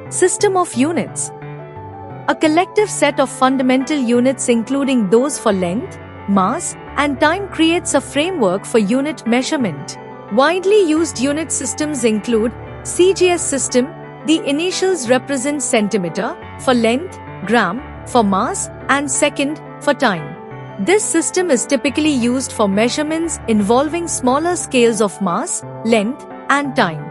System of units. A collective set of fundamental units including those for length, mass, and time creates a framework for unit measurement. Widely used unit systems include CGS system. The initials represent centimeter for length, gram for mass, and second for time. This system is typically used for measurements involving smaller scales of mass, length, and time.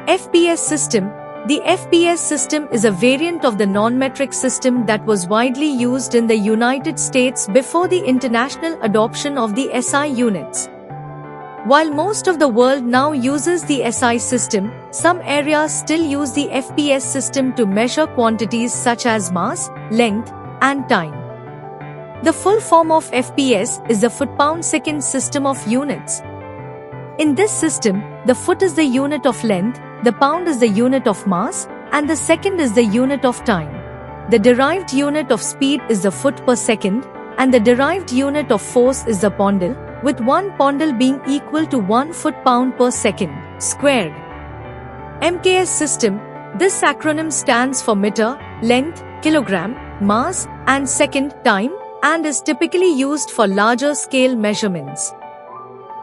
FPS system. The FPS system is a variant of the non-metric system that was widely used in the United States before the international adoption of the SI units. While most of the world now uses the SI system, some areas still use the FPS system to measure quantities such as mass, length, and time. The full form of FPS is the foot-pound-second system of units. In this system, the foot is the unit of length, the pound is the unit of mass, and the second is the unit of time. The derived unit of speed is the foot per second, and the derived unit of force is the poundal, with 1 poundal being equal to 1 foot-pound per second squared. MKS system. This acronym stands for meter, length, kilogram, mass, and second, time, and is typically used for larger scale measurements.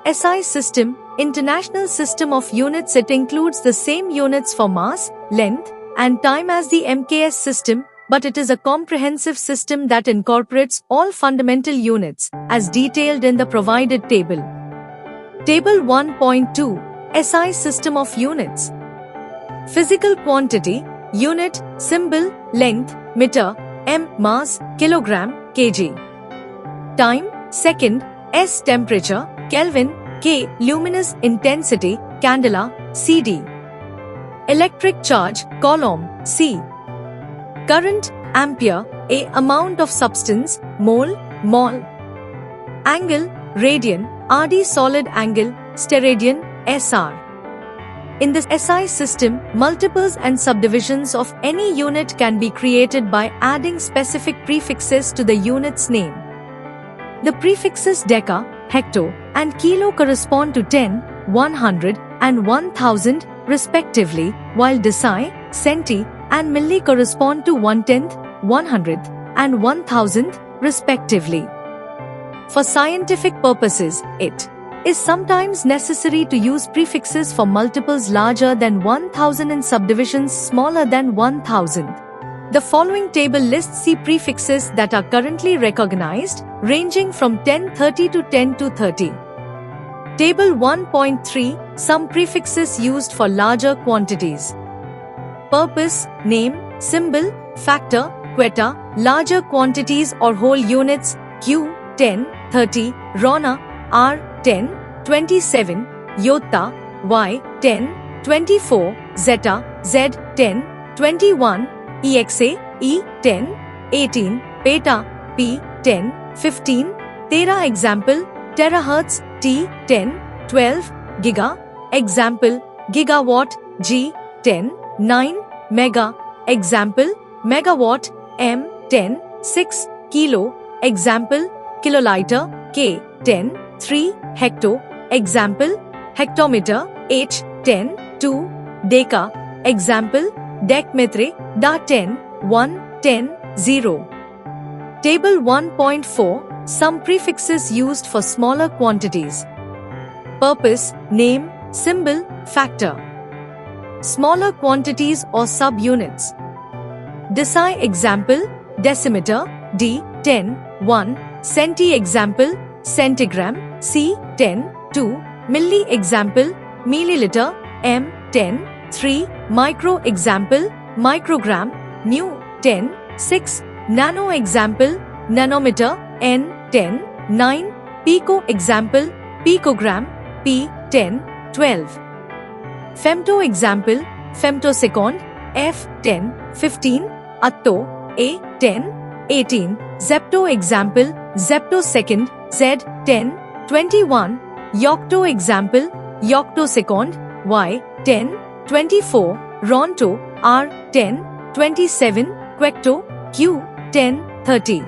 SI system. International System of Units. It includes the same units for mass, length, and time as the MKS system, but it is a comprehensive system that incorporates all fundamental units, as detailed in the provided table. Table 1.2. SI System of Units. Physical quantity, unit, symbol, length, meter, m, mass, kilogram, kg. Time, second, s, temperature, Kelvin, K, luminous intensity, candela, CD. Electric charge, coulomb, C. Current, ampere, A, amount of substance, mole, mol. Angle, radian, RD, solid angle, steradian, SR. In the SI system, multiples and subdivisions of any unit can be created by adding specific prefixes to the unit's name. The prefixes deca, hecto, and kilo correspond to 10, 100, and 1000, respectively, while deci, centi, and milli correspond to 1/10, 100th, and 1000th, respectively. For scientific purposes, it is sometimes necessary to use prefixes for multiples larger than 1000 and subdivisions smaller than 1000. The following table lists the prefixes that are currently recognized, ranging from 1030 to 1030. Table 1.3. Some prefixes used for larger quantities. Purpose, name, symbol, factor, quota, larger quantities or whole units, Q, 10, 30, Rona, R, 10, 27, Iota, Y, 10, 24, Zeta, Z, 10, 21, EXA, E, 10, 18, Peta, P, 10, 15, Tera. Example, terahertz, T, 10, 12, Giga. Example, gigawatt, G, 10, 9, Mega. Example, megawatt, M, 10, 6, Kilo. Example, kiloliter, K, 10, 3, Hecto. Example, hectometer, H, 10, 2, Deca. Example, decmetre, Da, 10, 1, 10, 0. Table 1.4. Some prefixes used for smaller quantities. Purpose, name, symbol, factor. Smaller quantities or subunits. Deci. Example, decimeter, D, 10, 1, centi. Example, centigram, C, 10, 2, milli. Example, milliliter, M, 10, 3, micro. Example, microgram, mu, 10, 6, nano. Example, nanometer, N, 10, 9, pico. Example, picogram, P, 10, 12. Femto. Example, femtosecond, F, 10, 15, atto, A, 10, 18, zepto. Example, zeptosecond, Z, 10, 21, yocto. Example, yoctosecond, Y, 10, 24, ronto, R, 10, 27, quecto, Q, 10, 30.